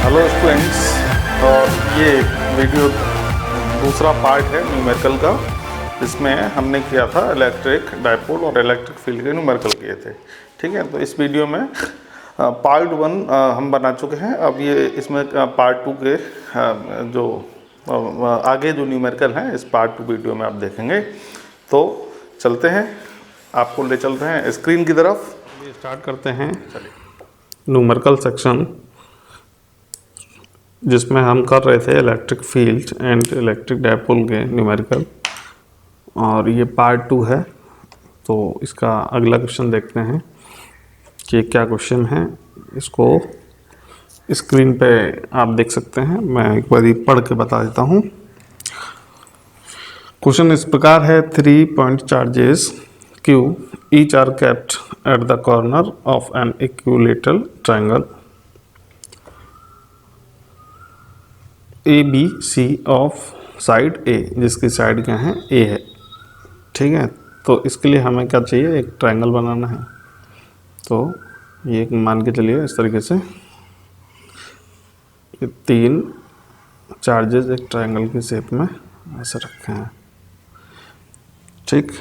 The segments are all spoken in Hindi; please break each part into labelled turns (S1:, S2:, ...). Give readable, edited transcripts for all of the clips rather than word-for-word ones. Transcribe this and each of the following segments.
S1: हेलो स्टूडेंट्स, और ये वीडियो दूसरा पार्ट है न्यूमेरिकल का। इसमें हमने किया था इलेक्ट्रिक डायपोल और इलेक्ट्रिक फील्ड के न्यूमेरिकल किए थे। ठीक है, तो इस वीडियो में पार्ट 1 हम बना चुके हैं। अब ये इसमें पार्ट 2 के जो आगे जो न्यूमेरिकल हैं इस पार्ट 2 वीडियो में आप देखेंगे। तो चलते हैं, आपको ले चलते हैं स्क्रीन की तरफ।
S2: स्टार्ट करते हैं न्यूमेरिकल सेक्शन, जिसमें हम कर रहे थे electric field and electric dipole के न्यूमेरिकल, और ये पार्ट 2 है। तो इसका अगला क्वेश्चन देखते हैं कि क्या क्वेश्चन है। इसको स्क्रीन पे आप देख सकते हैं, मैं एक बार पढ़ के बता देता हूँ। क्वेश्चन इस प्रकार है: 3 point charges Q each are kept at the corner of an equilateral triangle ABC of side A, जिसकी साइड क्या है A है। ठीक है, तो इसके लिए हमें क्या चाहिए, एक ट्रायंगल बनाना है। तो ये मान के चलिए इस तरीके से ये 3 चार्जेस एक ट्रायंगल की शेप में ऐसे रखे हैं। ठीक,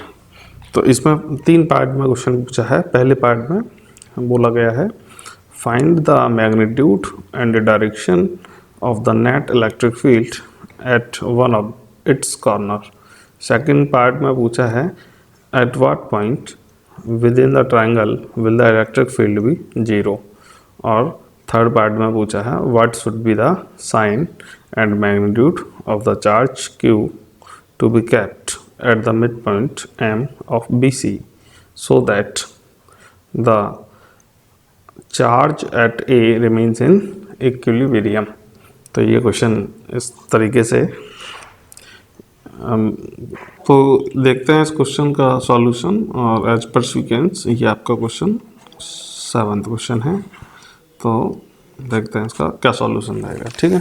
S2: तो इसमें 3 पार्ट में क्वेश्चन पूछा है। पहले पार्ट में बोला गया है find the magnitude and direction of the net electric field at one of its corner। Second part में पूछा है at what point within the triangle will the electric field be 0। और थर्ड पार्ट में पूछा है what should be the sign and magnitude of the charge Q to be kept at the midpoint M of BC so that the charge at A remains in equilibrium। तो ये क्वेश्चन इस तरीके से तो देखते हैं इस क्वेश्चन का सॉल्यूशन। और एज पर सीक्वेंस ये आपका क्वेश्चन 7th क्वेश्चन है। तो देखते हैं इसका क्या सॉल्यूशन रहेगा। ठीक है,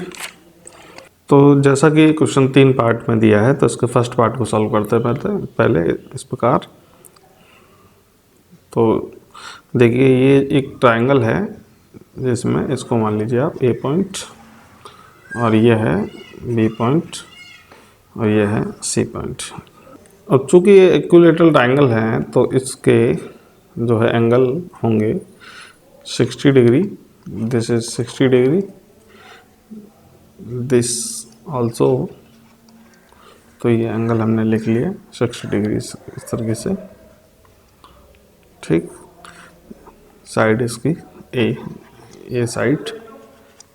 S2: तो जैसा कि क्वेश्चन 3 पार्ट में दिया है, तो इसके फर्स्ट पार्ट को सॉल्व करते पहले इस प्रकार। तो देखिए ये एक ट्रायंगल है, जिसमें इसको मान लीजिए आप A पॉइंट, और ये है B पॉइंट, और ये है C पॉइंट। अब चूँकि ये इक्विलेटरल ट्रायंगल है, तो इसके जो है एंगल होंगे 60 degree. This is 60 degree, this also. तो ये एंगल हमने लिख लिया 60 डिग्री इस तरीके से। ठीक, साइड इसकी A, ये साइड,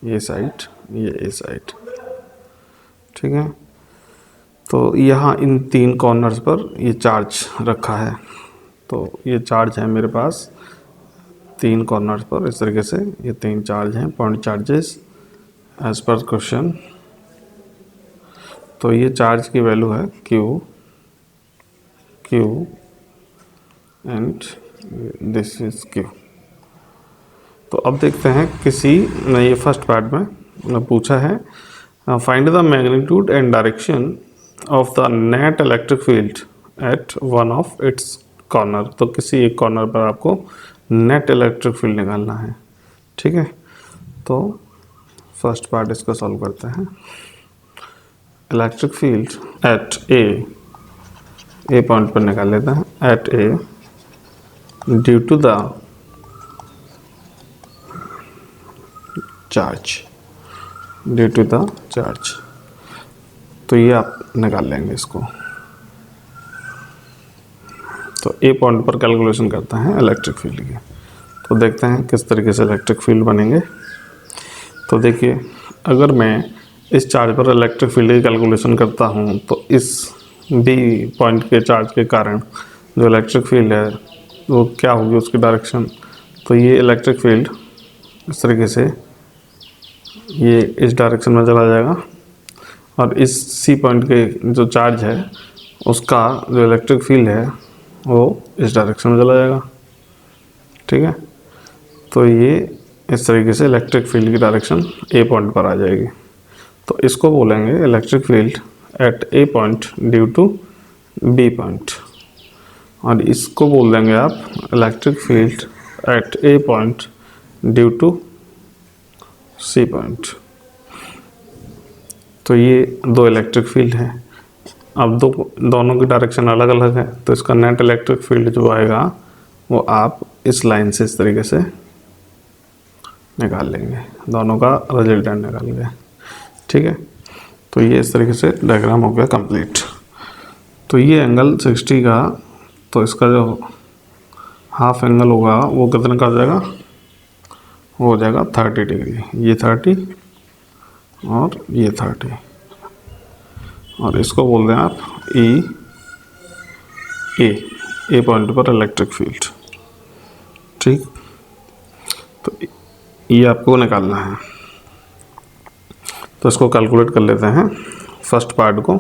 S2: ये साइड, ये ए साइड। ठीक है, तो यहाँ इन 3 कॉर्नर्स पर ये चार्ज रखा है। तो ये चार्ज है मेरे पास 3 कॉर्नर्स पर इस तरीके से। ये 3 चार्ज हैं, point charges as per question. तो ये चार्ज की वैल्यू है Q and this is Q। तो अब देखते हैं किसी ने ये फर्स्ट पार्ट में पूछा है find the magnitude and direction of the net electric field eight one of its corner. तो किसी एक कॉर्नर पर आपको नेट इलेक्ट्रिक फील्ड निकालना है। ठीक है, तो फर्स्ट पार्ट इसको सॉल्व करते हैं। Electric field at A point पर निकाल लेते हैं। At A due to the charge, तो ये आप निकाल लेंगे इसको। तो ए पॉइंट पर कैलकुलेशन करते हैं इलेक्ट्रिक फील्ड की। तो देखते हैं किस तरीके से इलेक्ट्रिक फील्ड बनेंगे। तो देखिए, अगर मैं इस चार्ज पर इलेक्ट्रिक फील्ड की कैलकुलेशन करता हूँ, तो इस बी पॉइंट के चार्ज के कारण जो इलेक्ट्रिक फील्ड है वो क्या होगी, उसकी डायरेक्शन। तो ये इलेक्ट्रिक फील्ड इस तरीके से ये इस डायरेक्शन में चला जाएगा, और इस सी पॉइंट के जो चार्ज है उसका जो इलेक्ट्रिक फील्ड है वो इस डायरेक्शन में चला जाएगा। ठीक है, तो ये इस तरीके से इलेक्ट्रिक फील्ड की डायरेक्शन ए पॉइंट पर आ जाएगी। तो इसको बोलेंगे electric field at A point due to B point, और इसको बोल देंगे आप electric field at A point due to C point. तो ये दो इलेक्ट्रिक फील्ड हैं। अब दोनों की डायरेक्शन अलग अलग है, तो इसका नेट इलेक्ट्रिक फील्ड जो आएगा वो आप इस लाइन से इस तरीके से निकाल लेंगे, दोनों का रिजल्टेंट निकाल लेंगे। ठीक है, तो ये इस तरीके से डायग्राम हो गया कंप्लीट। तो ये एंगल 60 का, तो इसका जो हाफ एंगल होगा वो कितने का हो जाएगा, वो हो जाएगा 30 डिग्री। ये 30 और ये 30, और इसको बोल दें आप ए पॉइंट पर इलेक्ट्रिक फील्ड। ठीक, तो ये आपको निकालना है। तो इसको कैलकुलेट कर लेते हैं। फर्स्ट पार्ट को,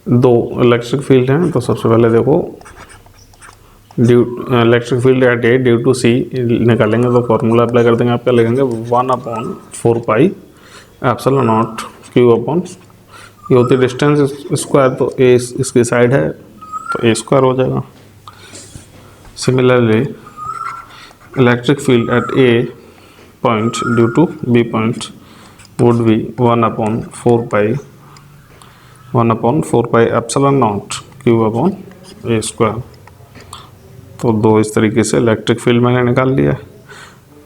S2: दो इलेक्ट्रिक फील्ड हैं, तो सबसे पहले देखो electric field at A due to C निकालेंगे, तो फॉर्मूला अप्लाई कर देंगे। आप क्या लिखेंगे, 1/4 एप्सिलॉन नॉट क्यू अपॉन, ये होती डिस्टेंस स्क्वायर, तो ए इसकी साइड है तो ए स्क्वायर हो जाएगा। Similarly electric field at A point due to B point would be 1/4 epsilon naught Q upon A square. तो दो इस तरीके से इलेक्ट्रिक फील्ड मैंने निकाल लिया।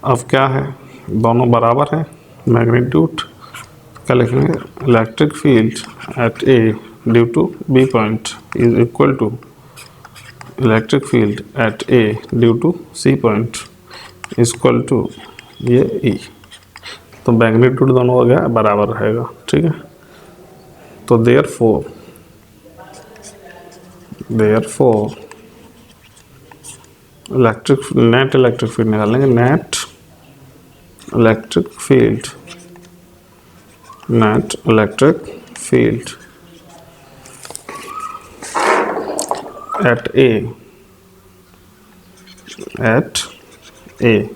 S2: अब क्या है, दोनों बराबर हैं मैग्नीट्यूड, क्या लिखेंगे, electric field at A due to B point is equal to electric field at A due to C point is equal to ये ई। तो मैग्नीट्यूड दोनों हो गया बराबर रहेगा। ठीक है, तो देयरफॉर नेट इलेक्ट्रिक फील्ड निकालेंगे, net electric field at A,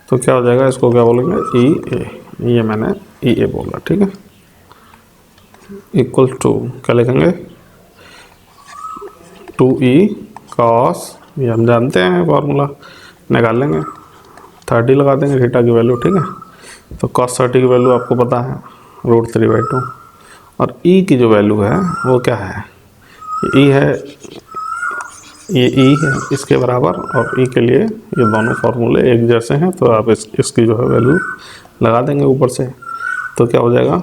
S2: तो क्या हो जाएगा, इसको क्या बोलेंगे, ई ए, ये मैंने ई ए बोला। ठीक है, इक्वल टू क्या लिखेंगे, 2e cos, ये हम जानते हैं फार्मूला, निकाल लेंगे, 30 लगा देंगे थीटा की वैल्यू। ठीक है, तो cos 30 की वैल्यू आपको पता है √3/2, और e की जो वैल्यू है वो क्या है, e है, ये e है इसके बराबर, और e के लिए ये दोनों फार्मूले एक जैसे हैं, तो आप इसकी जो है वैल्यू लगा देंगे ऊपर से। तो क्या हो जाएगा,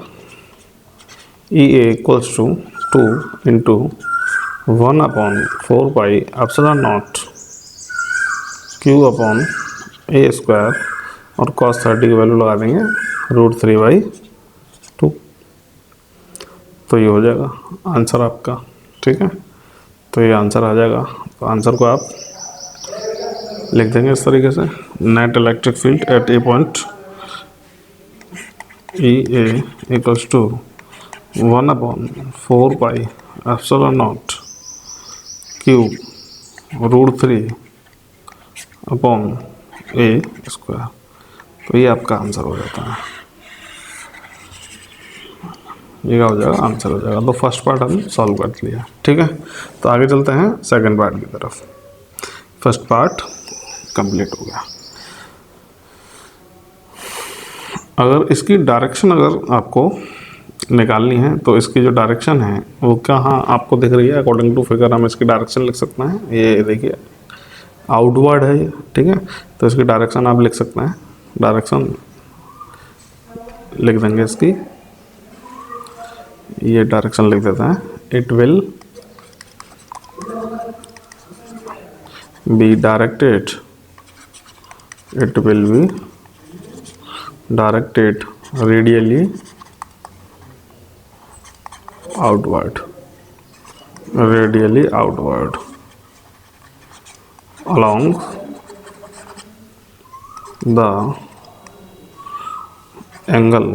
S2: E A equals to 2 into 1/4 epsilon naught Q upon A square, और cos 30 की वैल्यू लगा देंगे √3/2। तो ये हो जाएगा आंसर आपका। ठीक है, तो ये आंसर आ जाएगा। तो आंसर को आप लिख देंगे इस तरीके से, net electric field at A point E A equals to 1/4 epsilon naught q √3 upon A square. तो ये आपका आंसर हो जाता है, ये क्या हो जाएगा, आंसर हो जाएगा। तो फर्स्ट पार्ट हमने सॉल्व कर लिया। ठीक है, तो आगे चलते हैं सेकंड पार्ट की तरफ। फर्स्ट पार्ट कंप्लीट हो गया। अगर इसकी डायरेक्शन अगर आपको निकालनी है, तो इसकी जो डायरेक्शन है वो कहाँ आपको दिख रही है, अकॉर्डिंग टू फिगर हम इसकी डायरेक्शन लिख सकते हैं। ये देखिए आउटवर्ड है ये। ठीक है, तो इसकी डायरेक्शन आप लिख सकते हैं, डायरेक्शन लिख देंगे इसकी, ये डायरेक्शन लिख देते हैं, it will be directed radially outward along the angle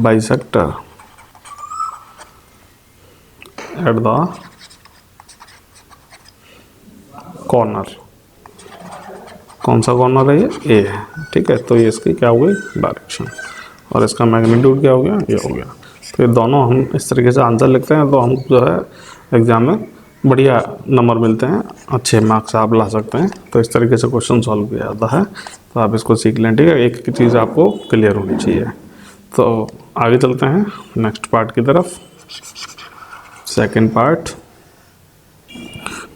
S2: bisector at the corner। कौन सा कॉर्नर है, ये ए है। ठीक है, तो ये इसकी क्या हो गई, डायरेक्शन, और इसका मैग्नीट्यूड क्या हो गया, ये हो गया। तो ये दोनों हम इस तरीके से आंसर लिखते हैं, तो हम जो है एग्जाम में बढ़िया नंबर मिलते हैं, अच्छे मार्क्स आप ला सकते हैं। तो इस तरीके से क्वेश्चन सॉल्व किया जाता है, तो आप इसको सीख लें, ठीक है। एक एक चीज़ आपको क्लियर होनी चाहिए। तो आगे चलते हैं नेक्स्ट पार्ट की तरफ, सेकंड पार्ट।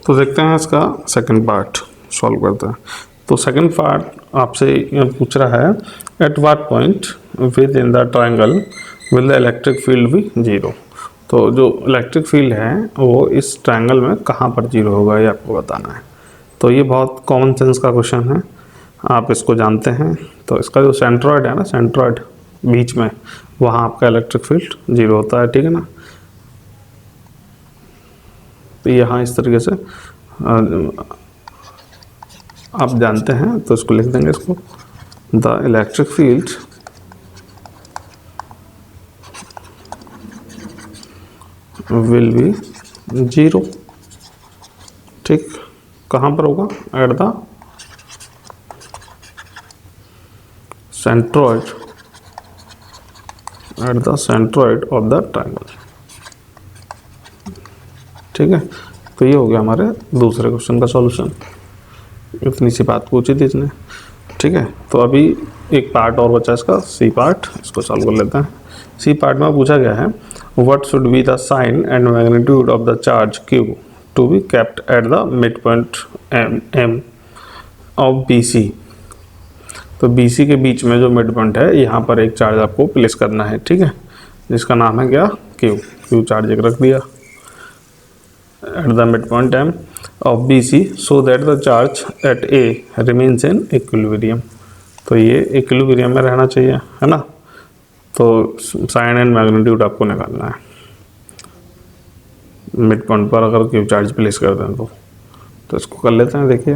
S2: तो देखते हैं इसका सेकंड पार्ट सॉल्व करते हैं। तो सेकंड पार्ट आपसे पूछ रहा है, at what point within the triangle will the electric field be zero. तो जो इलेक्ट्रिक फील्ड है वो इस ट्रायंगल में कहाँ पर जीरो होगा, ये आपको बताना है। तो ये बहुत कॉमन सेंस का क्वेश्चन है, आप इसको जानते हैं। तो इसका जो सेंट्रॉयड है ना, सेंट्रॉयड बीच में, वहाँ आपका इलेक्ट्रिक फील्ड जीरो होता है, ठीक है ना। तो यहाँ इस तरीके से आप जानते हैं, तो इसको लिख देंगे, इसको the electric field will be zero, ठीक। कहाँ पर होगा, at the centroid, at the centroid of the triangle, ठीक है। तो ये हो गया हमारे दूसरे क्वेश्चन का सॉल्यूशन। इतनी सी बात पूछी थी इसने, ठीक है। तो अभी एक पार्ट और बचा इसका, सी पार्ट, इसको सॉल्व कर लेते हैं। सी पार्ट में पूछा गया है, what should be the sign and magnitude of the charge q to be kept at the mid point M of B C. तो बी सी के बीच में जो मिड पॉइंट है, यहाँ पर एक चार्ज आपको प्लेस करना है, ठीक है, जिसका नाम है क्या, क्यू चार्ज एक रख दिया at the midpoint M of BC so that the charge at A remains in equilibrium। तो ये इक्विलिब्रियम में रहना चाहिए, है ना। तो साइन एंड मैग्नीट्यूड आपको निकालना है मिड पॉइंट पर अगर क्यू चार्ज प्लेस कर दें तो इसको कर लेते हैं। देखिए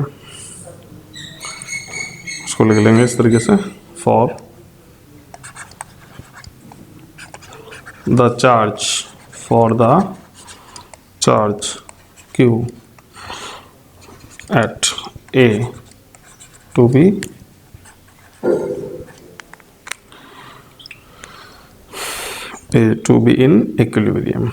S2: इसको लिख लेंगे इस तरीके से, for the charge Q at A to be in equilibrium।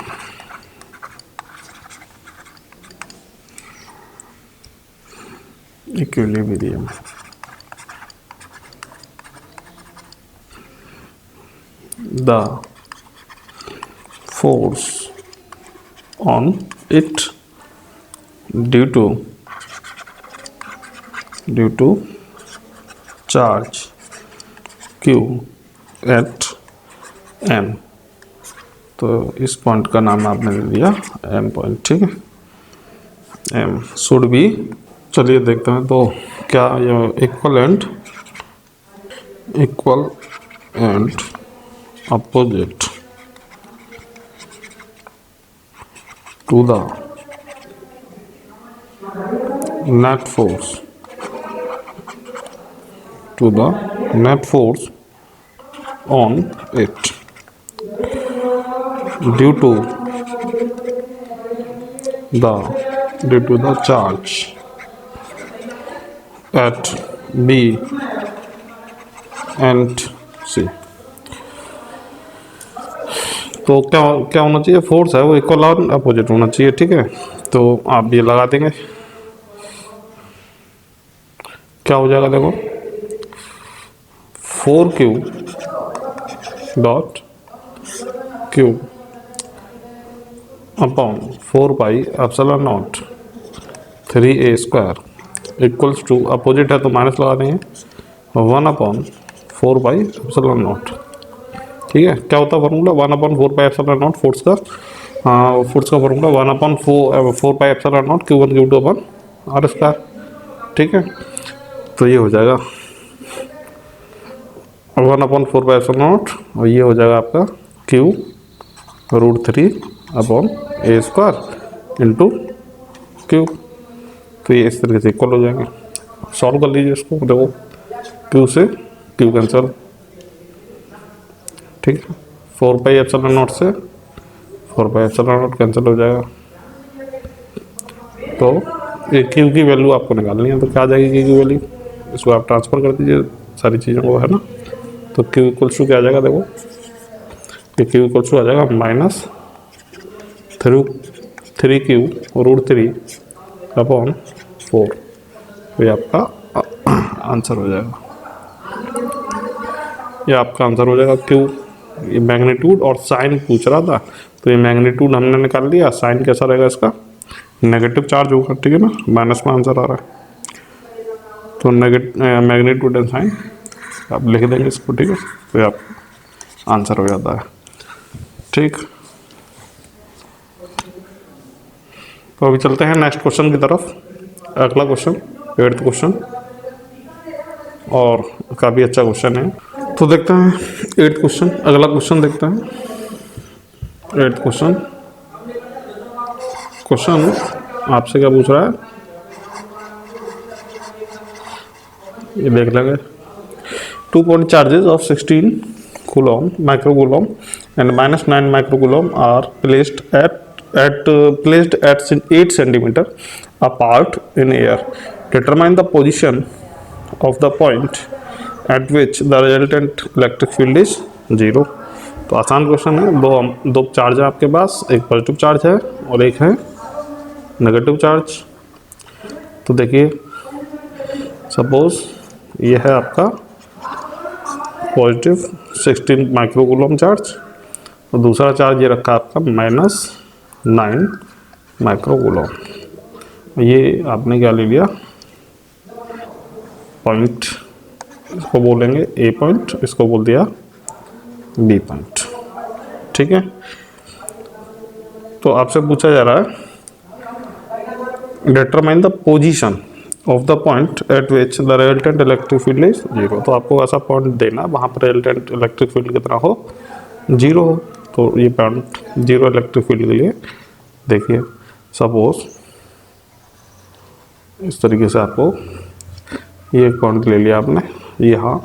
S2: The force on it due to charge Q at M। तो इस पॉइंट का नाम आपने दे दिया M पॉइंट, ठीक है। M शुड बी, चलिए देखते हैं तो क्या ये equal and opposite to the net force on it due to the charge at B and C। तो क्या होना चाहिए, फोर्स है वो इक्वल और अपोजिट होना चाहिए, ठीक है। तो आप ये लगा देंगे, क्या हो जाएगा, देखो 4Q dot Q upon 4πε0 3a square equals to, opposite है तो माइनस लगा देंगे, 1/4πε0, ठीक है। क्या होता है फार्मूला, 1/4πε0 फोर्स का फार्मूला 1/4πε0 Q1 Q2 अपन R स्क्वायर, ठीक है। तो ये हो जाएगा 1/4πε0 और ये हो जाएगा आपका Q√3/a² इंटू Q। तो ये इस तरीके से इक्वल हो जाएंगे। सॉल्व कर लीजिए इसको, देखो Q से Q कैंसिल, ठीक है। 4πε0 से 4πε0 कैंसिल हो जाएगा। तो ये Q की वैल्यू आपको निकालनी है, तो क्या आ जाएगी Q की वैल्यू, इसको आप ट्रांसफ़र कर दीजिए सारी चीज़ों को, है ना। तो Q इक्वल्स टू क्या आ जाएगा, देखो ये Q इक्वल्स टू आ जाएगा 3Q√3/4, ये आपका आंसर हो जाएगा। ये आपका आंसर हो जाएगा क्यू। ये मैग्नीट्यूड और साइन पूछ रहा था, तो ये मैग्नीट्यूड हमने निकाल लिया। साइन कैसा रहेगा इसका? नेगेटिव चार्ज होगा, ठीक है ना, माइनस में आंसर आ रहा है। तो मैग्नीट्यूड एंड साइन आप लिख देंगे इसको, ठीक है, तो आप आंसर हो जाता है। ठीक, तो अभी चलते हैं नेक्स्ट क्वेश्चन की तरफ। अगला क्वेश्चन 8th क्वेश्चन, और काफ़ी अच्छा क्वेश्चन है। तो देखते हैं 8th क्वेश्चन। अगला क्वेश्चन देखते हैं 8th क्वेश्चन। क्वेश्चन आपसे क्या पूछ रहा है, ये देख लेंगे। 2 point charges of 16 coulomb microcoulomb and -9 microcoulomb are placed at 8 centimeter apart in air. Determine the position of the point at which the resultant electric field is 0. तो आसान क्वेश्चन है। दो चार्ज है आपके पास, एक पॉजिटिव चार्ज है और एक है नेगेटिव चार्ज। तो देखिए, सपोज ये है आपका पॉजिटिव 16 माइक्रोकूलम चार्ज और दूसरा चार्ज ये रखा आपका -9 माइक्रोकूलम। ये आपने क्या ले लिया, पॉइंट, इसको बोलेंगे ए पॉइंट, इसको बोल दिया बी पॉइंट, ठीक है। तो आपसे पूछा जा रहा है determine the position of the point eight which the resultant electric field is 0। तो आपको ऐसा पॉइंट देना वहाँ पर रिजल्टेंट इलेक्ट्रिक फील्ड कितना हो, 0 हो। तो ये पॉइंट 0 इलेक्ट्रिक फील्ड के लिए देखिए, सपोज इस तरीके से आपको ये एक पॉइंट ले लिया आपने, यहाँ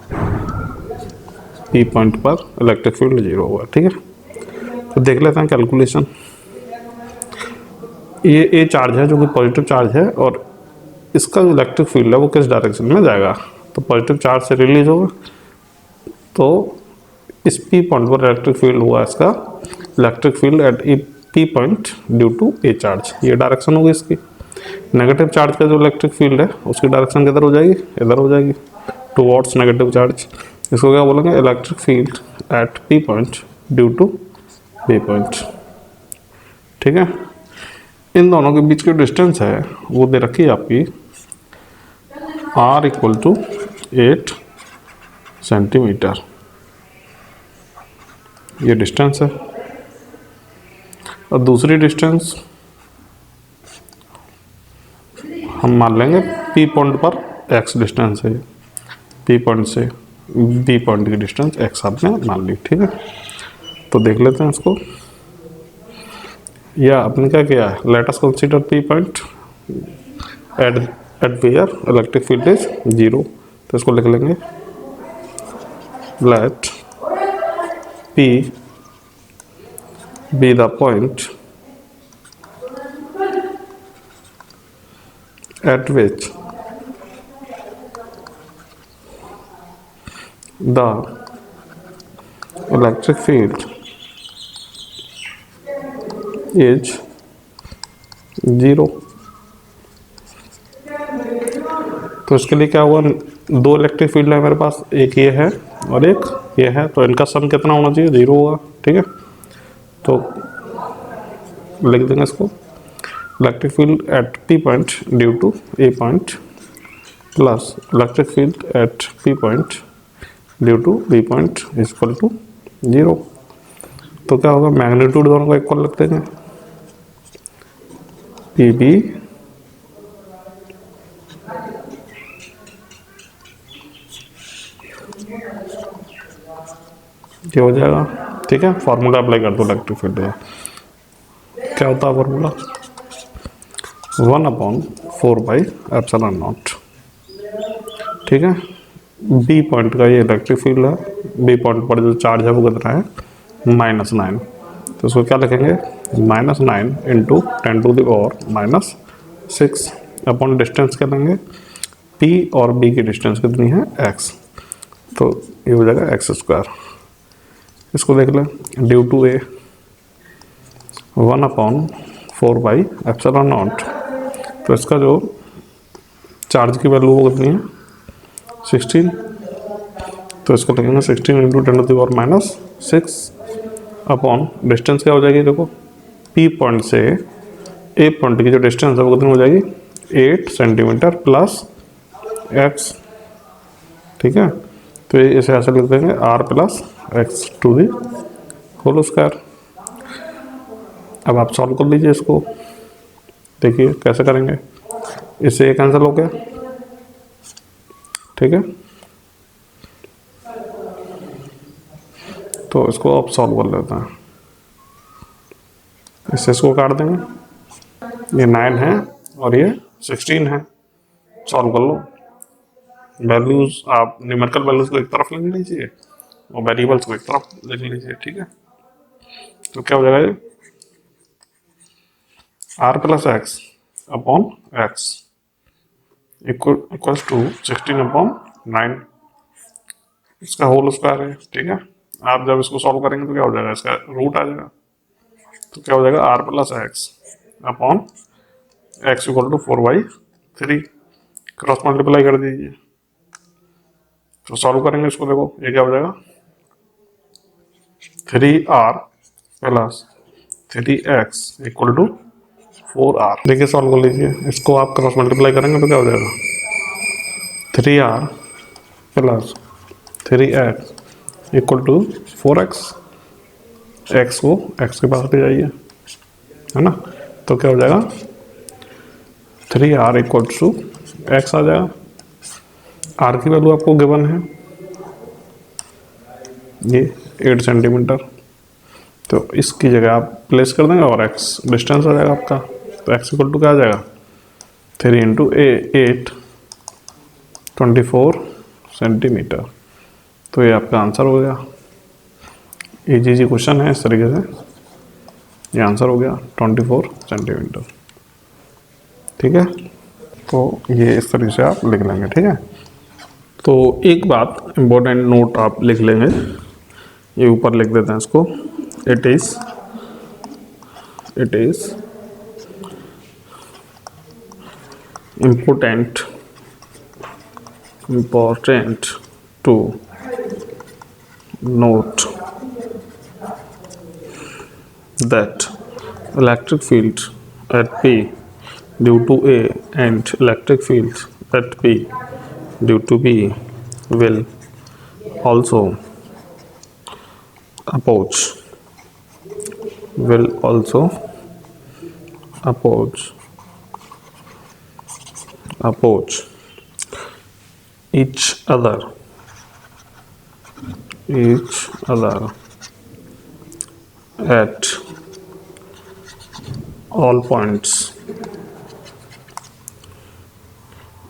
S2: पी पॉइंट पर इलेक्ट्रिक फील्ड 0 हुआ, ठीक है। तो देख लेते हैं कैलकुलेशन। ये चार्ज है जो कि पॉजिटिव चार्ज है, और इसका जो इलेक्ट्रिक फील्ड है वो किस डायरेक्शन में जाएगा, तो पॉजिटिव चार्ज से रिलीज होगा। तो इस पी पॉइंट पर इलेक्ट्रिक फील्ड हुआ इसका electric field at a P point due to a charge, ये डायरेक्शन होगी इसकी। नेगेटिव चार्ज का जो इलेक्ट्रिक फील्ड है उसकी डायरेक्शन किधर हो जाएगी, इधर हो जाएगी, टुवर्ड्स नेगेटिव चार्ज। इसको क्या बोलेंगे, electric field at P point due to B point, ठीक है। इन दोनों के बीच की डिस्टेंस है वो दे रखी है आपकी r = 8 सेंटीमीटर, ये डिस्टेंस है। और दूसरी डिस्टेंस हम मान लेंगे P पॉइंट पर x डिस्टेंस है, P पॉइंट से B पॉइंट की डिस्टेंस x आपने मान ली, ठीक है। तो देख लेते हैं इसको, या आपने क्या किया है, let us consider P point at where electric field is 0। तो इसको लिख लेंगे, let P be the point at which the electric field is 0। तो इसके लिए क्या हुआ, दो इलेक्ट्रिक फील्ड है मेरे पास, एक ये है और एक ये है, तो इनका सम कितना होना चाहिए, 0 होगा, ठीक है। तो लिख देंगे इसको, electric field at P point due to A point plus electric field at P point due to B point is equal to 0। तो क्या होगा, मैग्नीट्यूड दोनों को इक्वल रख देंगे, पी बी ये हो जाएगा, ठीक है। फार्मूला अप्लाई कर दो इलेक्ट्रिक फील्ड है, क्या होता है फार्मूला, 1/4/ε0, ठीक है। बी पॉइंट का ये इलेक्ट्रिक फील्ड है, बी पॉइंट पर जो चार्ज है वो कितना है, -9। तो इसको क्या लिखेंगे, -9 इंटू 10⁻⁻6 अपॉन डिस्टेंस क्या लेंगे, पी और बी की डिस्टेंस कितनी है, x। तो ये हो जाएगा x²। इसको देख लें, ड्यू टू ए 1/4 4/ε0। तो इसका जो चार्ज की वैल्यू वो कितनी है 16, तो इसको लिखेंगे 16 × 10⁻⁻6 अपॉन डिस्टेंस क्या हो जाएगी, देखो P पॉइंट से A पॉइंट की जो डिस्टेंस है वो कितनी हो जाएगी 8 सेंटीमीटर प्लस x, ठीक है। तो ये इसे ऐसे लिख देंगे r + x²। अब आप सॉल्व कर लीजिए इसको, देखिए कैसे करेंगे। इससे ये कैंसिल हो गया, ठीक है। तो इसको अब सॉल्व कर लेते हैं, इसको काट देंगे। ये 9 है और ये 16 है, सॉल्व कर लो। वैल्यूज आप न्यूमेरिकल वैल्यूज को एक तरफ लिख लीजिए और वेरिएबल्स को एक तरफ लिख लीजिए, ठीक है। तो क्या हो जाएगा ये r + x/x इक्वल्स टू 16/9, इसका होल स्क्वायर है, ठीक है। आप जब इसको सॉल्व करेंगे तो क्या हो जाएगा, इसका रूट आ जाएगा। तो क्या हो जाएगा r + x/x = 4/3, क्रॉस मल्टीप्लाई कर दीजिए। तो सॉल्व करेंगे इसको, देखो ये क्या हो जाएगा 3r + 3x = 4r। देखिए सॉल्व कर लीजिए इसको, आप क्रॉस मल्टीप्लाई करेंगे तो क्या हो जाएगा 3r + 3x = 4x। x को x के पास ले जाइए, है ना। तो क्या हो जाएगा 3r = x आ जाएगा। r की वैल्यू आपको गिवन है ये 8 सेंटीमीटर, तो इसकी जगह आप प्लेस कर देंगे और x डिस्टेंस आ जाएगा आपका। तो x = क्या आ जाएगा 3 × 8 24 सेंटीमीटर। तो ये आपका आंसर हो गया। इजी क्वेश्चन है, इस तरीके से ये आंसर हो गया 24 सेंटीमीटर, ठीक है। तो ये इस तरीके से आप लिख लेंगे, ठीक है। तो एक बात इम्पोर्टेंट नोट आप लिख लेंगे, ये ऊपर लिख देते हैं इसको। It is important to note that electric field at P due to A and electric field at P due to B will also oppose each other at all points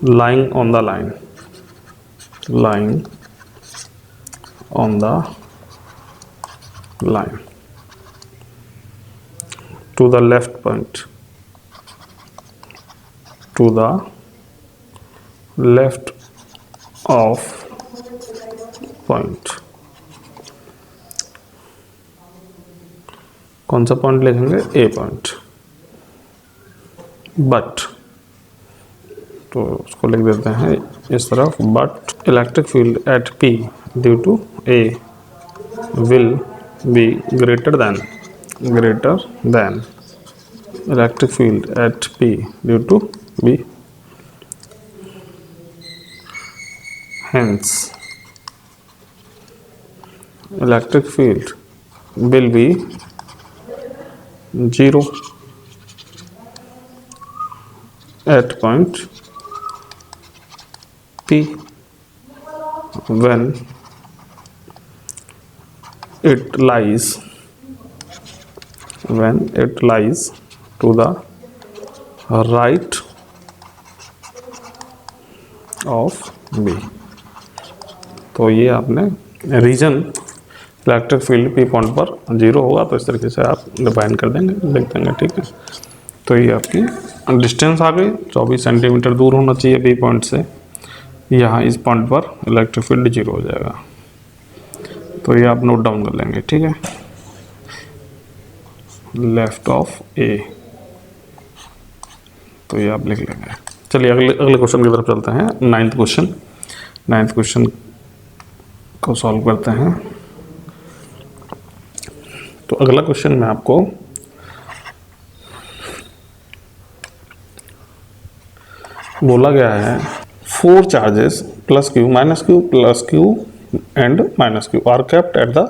S2: lying on the line to the left point, to the left of point। कौन सा पॉइंट लिखेंगे ए पॉइंट। बट तो उसको लिख देते हैं इस तरफ, but electric field at P due to A will be greater than electric field at P due to B. Hence, electric field will be 0 at point P when it lies to the right of B। तो ये आपने region electric field P point पर 0 होगा, तो इस तरीके से आप डिफाइन कर देंगे, लिख देंगे, ठीक है। तो ये आपकी डिस्टेंस आ गई, 24 सेंटीमीटर दूर होना चाहिए पी पॉइंट से। यहाँ इस पॉइंट पर इलेक्ट्रिक फील्ड 0 हो जाएगा। तो ये आप नोट डाउन कर लेंगे, ठीक है। लेफ्ट ऑफ ए तो ये आप लिख लेंगे। चलिए अगले क्वेश्चन की तरफ चलते हैं। नाइन्थ क्वेश्चन को सॉल्व करते हैं। तो अगला क्वेश्चन में आपको बोला गया है 4 charges plus Q and minus Q R kept at the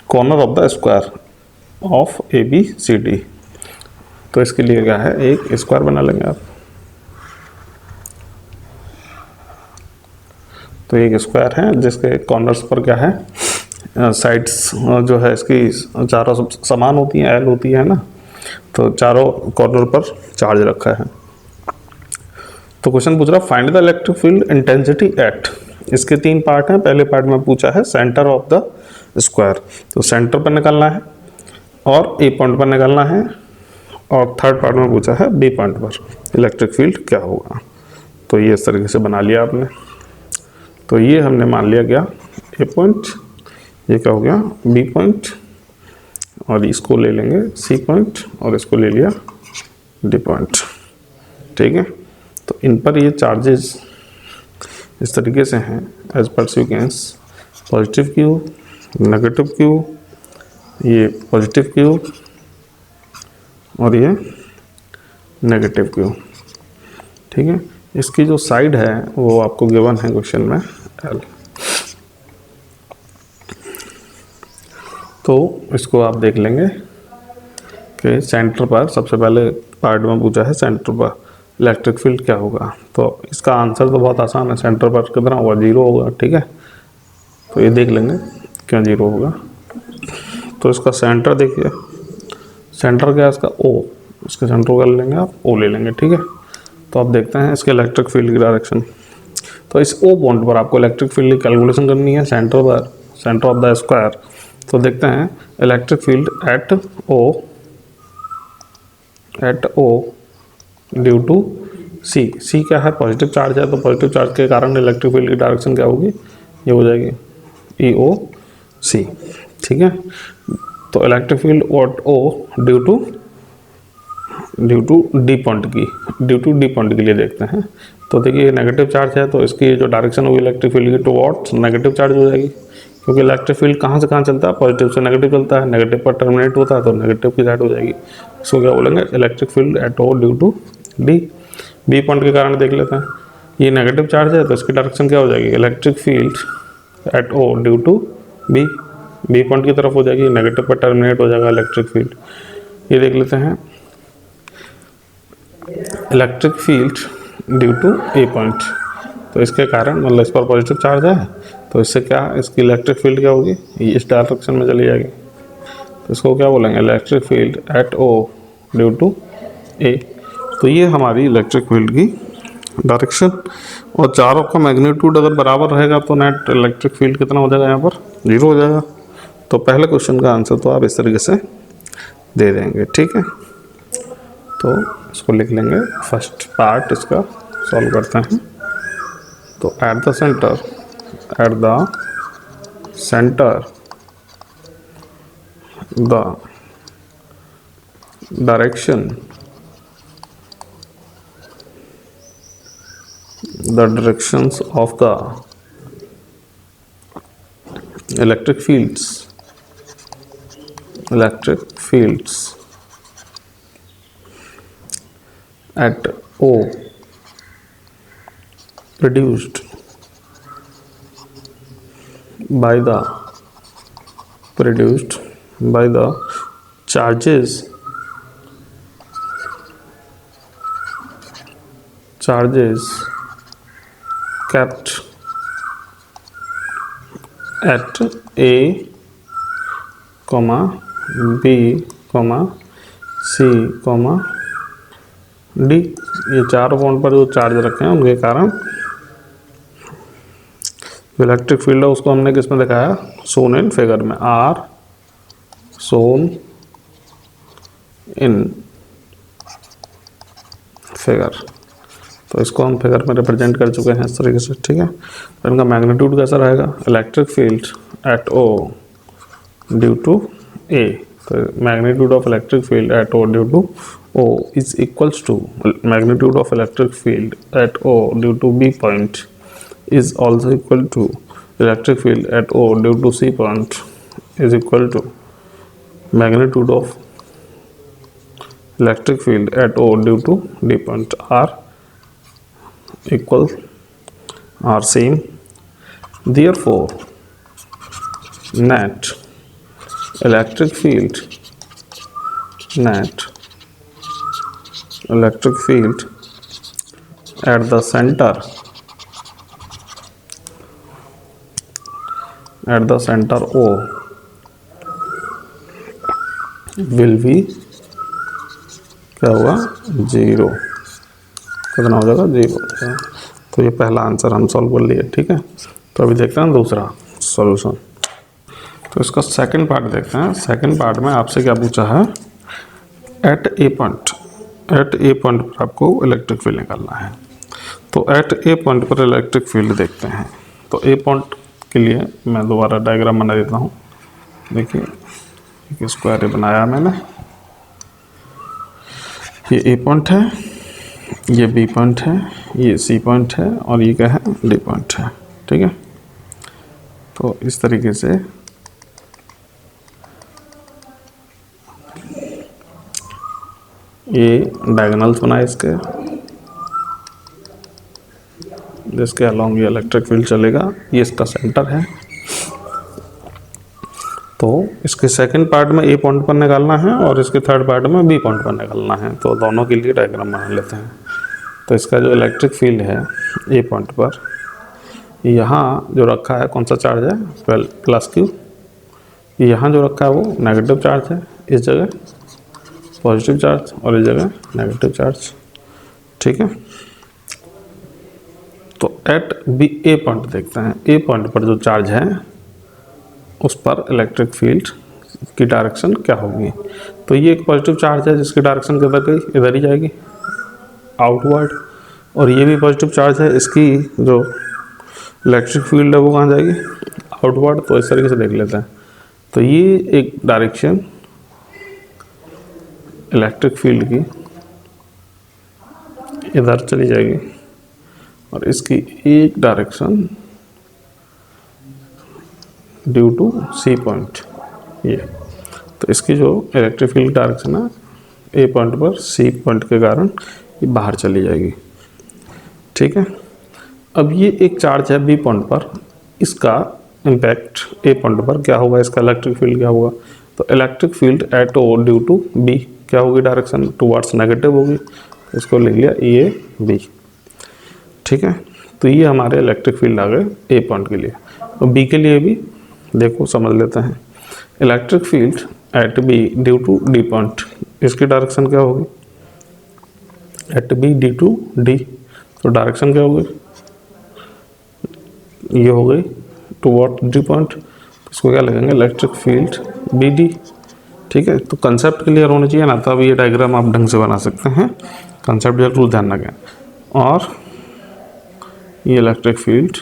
S2: corner of the square of ABCD। तो इसके लिए क्या है, एक स्क्वायर बना लेंगे आप। तो एक स्क्वायर है जिसके कॉर्नर्स पर क्या है, साइड्स जो है इसकी चारों समान होती हैं, एल होती है ना, तो चारों कॉर्नर पर चार्ज रखा है। तो क्वेश्चन पूछ रहा find the electric field intensity at. इसके 3 पार्ट हैं। पहले पार्ट में पूछा है सेंटर ऑफ द स्क्वायर, तो सेंटर पर निकालना है और ए पॉइंट पर निकालना है, और थर्ड पार्ट में पूछा है बी पॉइंट पर इलेक्ट्रिक फील्ड क्या होगा। तो ये इस तरीके से बना लिया आपने। तो ये हमने मान लिया गया ए पॉइंट, ये क्या हो गया बी पॉइंट, और इसको ले लेंगे सी पॉइंट, और इसको ले लिया डी पॉइंट। ठीक है, तो इन पर ये चार्जेस इस तरीके से हैं as per sequence, positive q, negative q, ये पॉजिटिव क्यू और ये नेगेटिव क्यू। ठीक है, इसकी जो साइड है वो आपको गिवन है क्वेश्चन में एल। तो इसको आप देख लेंगे कि सेंटर पर, सबसे पहले पार्ट में पूछा है सेंटर पर इलेक्ट्रिक फील्ड क्या होगा। तो इसका आंसर तो बहुत आसान है, सेंटर पर कितना होगा, 0 होगा। ठीक है, तो ये देख लेंगे क्यों 0 होगा। तो इसका सेंटर देखिए, सेंटर क्या है इसका O, इसके सेंटर को कर लेंगे आप, O ले लेंगे। ठीक है, तो आप देखते हैं इसके इलेक्ट्रिक फील्ड की डायरेक्शन। तो इस O पॉइंट पर आपको इलेक्ट्रिक फील्ड की कैलकुलेशन करनी है सेंटर पर, सेंटर ऑफ द स्क्वायर। तो देखते हैं electric field at O due to C क्या है, पॉजिटिव चार्ज है, तो पॉजिटिव चार्ज के कारण इलेक्ट्रिक फील्ड की डायरेक्शन क्या होगी, ये हो जाएगी EOC। ठीक है, तो electric field at O due to D point के लिए देखते हैं। तो देखिए नेगेटिव चार्ज है, तो इसकी जो डायरेक्शन होगी इलेक्ट्रिक फील्ड की टुवर्ड्स नेगेटिव चार्ज हो जाएगी, क्योंकि इलेक्ट्रिक फील्ड कहाँ से कहाँ चलता है, पॉजिटिव से नेगेटिव चलता है, नेगेटिव पर टर्मिनेट होता है, तो नेगेटिव की साइड हो जाएगी। इसको क्या बोलेंगे, electric field at O due to D. B point के कारण देख लेते हैं, ये नेगेटिव चार्ज है, तो इसकी डायरेक्शन क्या हो जाएगी, electric field at O due to B point की तरफ हो जाएगी, नेगेटिव पर टर्मिनेट हो जाएगा इलेक्ट्रिक फील्ड। ये देख लेते हैं electric field due to A point, तो इसके कारण मतलब इस पर पॉजिटिव चार्ज है, तो इससे क्या इसकी इलेक्ट्रिक फील्ड क्या होगी, ये इस डायरेक्शन में चली जाएगी। तो इसको क्या बोलेंगे, electric field at O due to A. तो ये हमारी इलेक्ट्रिक फील्ड की डायरेक्शन, और चारों का मैग्नीट्यूड अगर बराबर रहेगा तो नेट इलेक्ट्रिक फील्ड कितना हो जाएगा, यहाँ पर 0 हो जाएगा। तो पहले क्वेश्चन का आंसर तो आप इस तरीके से दे देंगे। ठीक है, तो इसको लिख लेंगे, फर्स्ट पार्ट इसका सॉल्व करते हैं। तो at the centre the direction the directions of the electric fields at O produced by the charges kept at A, B, C, D। ये चारों पॉइंट पर जो चार्ज रखे हैं उनके कारण इलेक्ट्रिक फील्ड है उसको हमने किस में दिखाया, शोन इन फिगर में, R शोन इन फिगर। तो इसको हम फिगर में रिप्रेजेंट कर चुके हैं इस तरीके से। ठीक है, तो इनका मैग्नीट्यूड कैसा रहेगा, electric field at O due to A। तो magnitude of electric field at O due to O is equals to magnitude of electric field at O due to B point is also equal to electric field at O due to C point is equal to magnitude of electric field at O due to D point are equal, are same. Therefore, net electric field at the center O will be क्या होगा, जीरो। कितना हो जाएगा, जीरो। तो ये पहला आंसर हम सॉल्व कर लिए, ठीक है। तो अभी देखते हैं दूसरा सॉल्यूशन। तो इसका सेकंड पार्ट देखते हैं। सेकंड पार्ट में आपसे क्या पूछा है, एट ए पॉइंट पर आपको इलेक्ट्रिक फील्ड निकालना है। तो एट ए पॉइंट पर इलेक्ट्रिक फील्ड देखते हैं। तो ए पॉइंट के लिए मैं दोबारा डायग्राम बना देता हूँ। देखिए एक स्क्वायर बनाया मैंने, ये ए पॉइंट है, ये बी पॉइंट है, ये सी पॉइंट है और ये क्या है, डी पॉइंट है, ठीक है। तो इस तरीके से ये डायगोनल्स बनाए इसके, जिसके अलॉन्ग ये इलेक्ट्रिक फील्ड चलेगा। ये इसका सेंटर है। तो इसके सेकंड पार्ट में ए पॉइंट पर निकालना है और इसके थर्ड पार्ट में बी पॉइंट पर निकालना है। तो दोनों के लिए डायग्राम बना लेते हैं। तो इसका जो इलेक्ट्रिक फील्ड है ए पॉइंट पर, यहाँ जो रखा है कौन सा चार्ज है, प्लस क्यू। यहाँ जो रखा है वो नेगेटिव चार्ज है, इस जगह पॉजिटिव चार्ज और इस जगह नेगेटिव चार्ज, ठीक है। तो एट बी ए पॉइंट देखते हैं। ए पॉइंट पर जो चार्ज है उस पर इलेक्ट्रिक फील्ड की डायरेक्शन क्या होगी। तो ये एक पॉजिटिव चार्ज है जिसकी डायरेक्शन किधर गई, इधर ही जाएगी, आउटवर्ड। और ये भी पॉजिटिव चार्ज है, इसकी जो इलेक्ट्रिक फील्ड है वो कहाँ जाएगी, आउटवर्ड। तो इस तरीके से देख लेते हैं। तो ये एक डायरेक्शन इलेक्ट्रिक फील्ड की इधर चली जाएगी और इसकी एक direction due to C point, ये। तो इसकी जो इलेक्ट्रिक फील्ड डायरेक्शन है ए पॉइंट पर सी पॉइंट के कारण ये बाहर चली जाएगी, ठीक है। अब ये एक चार्ज है बी पॉइंट पर, इसका इम्पैक्ट ए पॉइंट पर क्या होगा, इसका इलेक्ट्रिक फील्ड क्या होगा। तो electric field at O due to B क्या होगी, डायरेक्शन टुवर्ड्स नेगेटिव होगी। इसको लिख लिया ए बी, ठीक है। तो ये हमारे इलेक्ट्रिक फील्ड आ गए ए पॉइंट के लिए। और बी के लिए भी देखो समझ लेते हैं। Electric field at B due to D point, इसकी डायरेक्शन क्या होगी, at B D to D. तो डायरेक्शन क्या होगी, ये हो गई टुवर्ड डी पॉइंट। इसको क्या लगेंगे, इलेक्ट्रिक फील्ड बी डी, ठीक है। तो कंसेप्ट क्लियर होना चाहिए ना, तब ये डायग्राम आप ढंग से बना सकते हैं। कंसेप्ट जरूर ध्यान रखें। और ये इलेक्ट्रिक फील्ड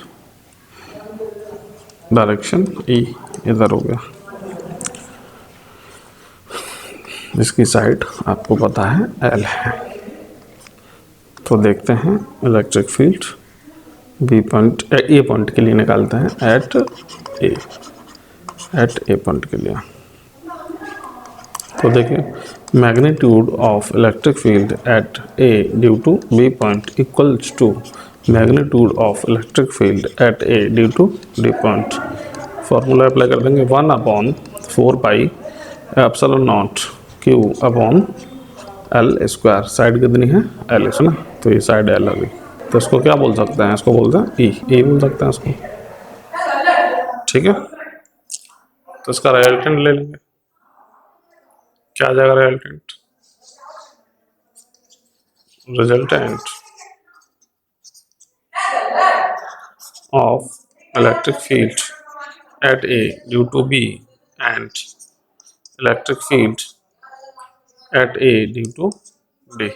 S2: डायरेक्शन ई इधर हो गया, इसकी साइड आपको पता है एल है। तो देखते हैं electric field B point A point के लिए निकालते हैं एट ए पॉइंट के लिए। तो देखिए magnitude of electric field at A due to B point equals to magnitude of electric field at A due to D point. Formula apply कर देंगे, 1/4 pi epsilon naught Q upon L square. Side कितनी है, एल है ना, तो ये साइड एल अभी। तो इसको क्या बोल सकते हैं, इसको बोलते हैं ई बोल सकते हैं इसको, ठीक है। तो इसका रिजल्टेंट ले लेंगे, क्या आ जाएगा resultant, of electric field at A due to B and electric field at A due to D।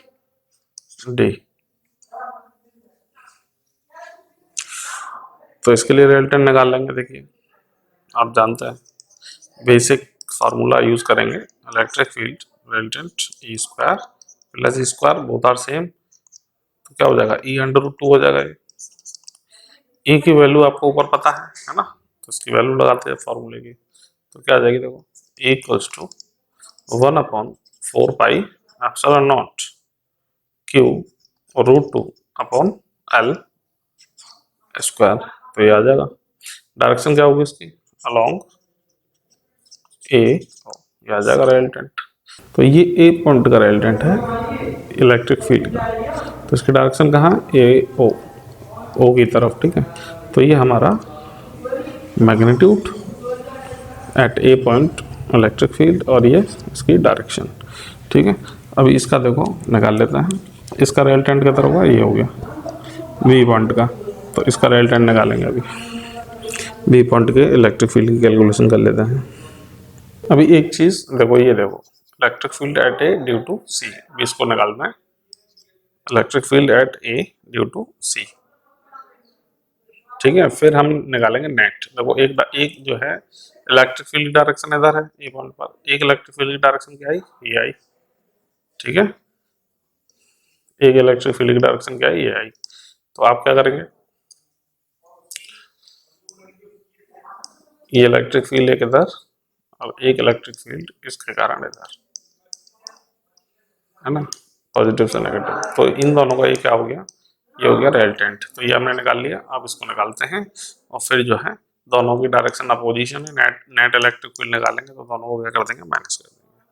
S2: तो इसके लिए रिजल्टेंट निकाल लेंगे। देखिए आप जानते हैं बेसिक फार्मूला यूज करेंगे, electric field resultant E square plus square both are same, तो क्या हो जाएगा e√2 हो जाएगा। ए की वैल्यू आपको ऊपर पता है ना, तो इसकी वैल्यू लगाते हैं फॉर्मूले की, तो क्या आ जाएगी देखो, A equals to 1/4 pi epsilon naught Q √2 upon L square, तो ये आ जाएगा। डायरेक्शन क्या होगी इसकी, अलोंग ए, ये आ जाएगा रिजल्टेंट। तो ये ए पॉइंट का रिजल्टेंट है इलेक्ट्रिक फील्ड का, तो इसकी डायरेक्शन कहाँ, ए ओ की तरफ, ठीक है। तो ये हमारा magnitude eight A point electric field, और ये इसकी डायरेक्शन, ठीक है। अभी इसका देखो निकाल लेते हैं, इसका रिजल्टेंट क्या तरफ होगा, ये हो गया वी पॉइंट का, तो इसका रिजल्टेंट निकालेंगे अभी। वी पॉइंट के इलेक्ट्रिक फील्ड की कैलकुलेशन कर लेते हैं। अभी एक चीज़ देखो, ये देखो electric field at A due to C, इसको निकालना है, electric field at A due to C, ठीक है। फिर हम निकालेंगे नेट। देखो एक जो है इलेक्ट्रिक फील्ड की डायरेक्शन इधर है ए पॉइंट पर, एक इलेक्ट्रिक फील्ड की डायरेक्शन क्या आई, ये आई, ठीक है। एक इलेक्ट्रिक फील्ड की डायरेक्शन क्या है, ये आई। तो आप क्या करेंगे, ये इलेक्ट्रिक फील्ड एक इधर और एक इलेक्ट्रिक फील्ड इसके कारण इधर, है ना, पॉजिटिव से नेगेटिव, तो इन दोनों का ये क्या हो गया, ये हो गया रिजल्टेंट। तो ये हमने निकाल लिया, अब इसको निकालते हैं, और फिर जो है दोनों की डायरेक्शन अपोजिशन है, नेट इलेक्ट्रिक फील्ड निकालेंगे तो दोनों को क्या कर देंगे, माइनस कर देंगे।